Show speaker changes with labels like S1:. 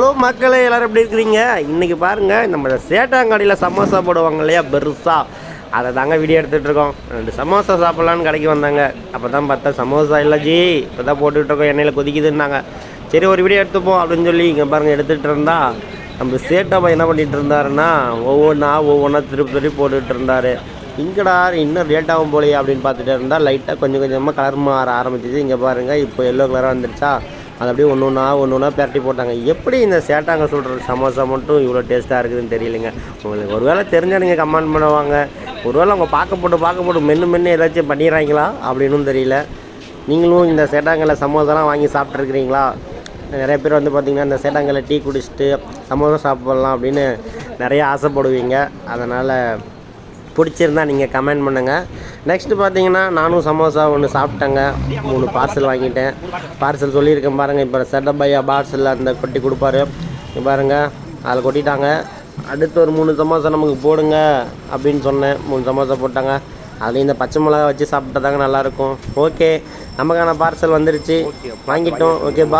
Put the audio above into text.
S1: Hello மக்களே, எல்லோரும் எப்படி இருக்கிறீங்க? இன்றைக்கி பாருங்கள், நம்ம சேட்டாங்காடியில் சமோசா போடுவாங்க இல்லையா, பெருசாக அதை தாங்க வீடியோ எடுத்துகிட்ருக்கோம். 2 சமோசா சாப்பிட்லான்னு கடைக்கு வந்தாங்க. அப்போ தான் பார்த்தா சமோசா இல்லை ஜி, இப்போ தான் போட்டுட்ருக்கோம், எண்ணெயில் கொதிக்குதுன்னாங்க. சரி ஒரு வீடியோ எடுத்துப்போம் அப்படின்னு சொல்லி இங்கே பாருங்கள் எடுத்துகிட்டு இருந்தா நம்ம சேட்டாப்பா என்ன பண்ணிகிட்டு இருந்தாருன்னா ஒவ்வொன்றா திருப்பி போட்டுகிட்டு இருந்தார். இங்கடா இன்னும் லேட்டாகும் போலையே அப்படின்னு பார்த்துட்டு இருந்தால் லைட்டாக கொஞ்சம் கொஞ்சமாக கலர் மாற ஆரம்பிச்சிச்சு. இங்கே பாருங்கள் இப்போ எல்லோ கலராக வந்துடுச்சா, அது அப்படியே ஒன்று ஒன்றா பெரட்டி போட்டாங்க. எப்படி இந்த சேட்டாங்க சொல்கிற சமோசா மட்டும் இவ்வளோ டேஸ்ட்டாக இருக்குதுன்னு தெரியலைங்க. உங்களுக்கு ஒரு வேளை தெரிஞ்சால் நீங்கள் கமெண்ட் பண்ணுவாங்க. ஒரு வேளை அவங்க பார்க்க போட்டு மென்று ஏதாச்சும் பண்ணிடுறாங்களா அப்படின்னு தெரியல. நீங்களும் இந்த சேட்டாங்கல்ல சமோசாலாம் வாங்கி சாப்பிட்ருக்கிறீங்களா? நிறைய பேர் வந்து பார்த்திங்கன்னா இந்த சேட்டாங்கல்ல டீ குடிச்சிட்டு சமோசா சாப்பிட்லாம் அப்படின்னு நிறைய ஆசைப்படுவீங்க. அதனால் பிடிச்சிருந்தா நீங்கள் கமெண்ட் பண்ணுங்கள். நெக்ஸ்ட்டு பார்த்தீங்கன்னா நானும் சமோசா ஒன்று சாப்பிட்டேங்க. 3 பார்சல் வாங்கிட்டேன். பார்சல் சொல்லியிருக்கேன் பாருங்கள். இப்போ செட்டப் பையா பார்சல் அந்த கொட்டி கொடுப்பாரு பாருங்கள், அதில் கொட்டிட்டாங்க. அடுத்து ஒரு 3 சமோசா நமக்கு போடுங்க அப்படின்னு சொன்னேன். 3 சமோசா போட்டாங்க. அதுலேயும் இந்த பச்சை மிளகா வச்சு சாப்பிட்டா தாங்க நல்லாயிருக்கும். ஓகே, நமக்கான பார்சல் வந்துருச்சு, வாங்கிட்டோம். ஓகே பா.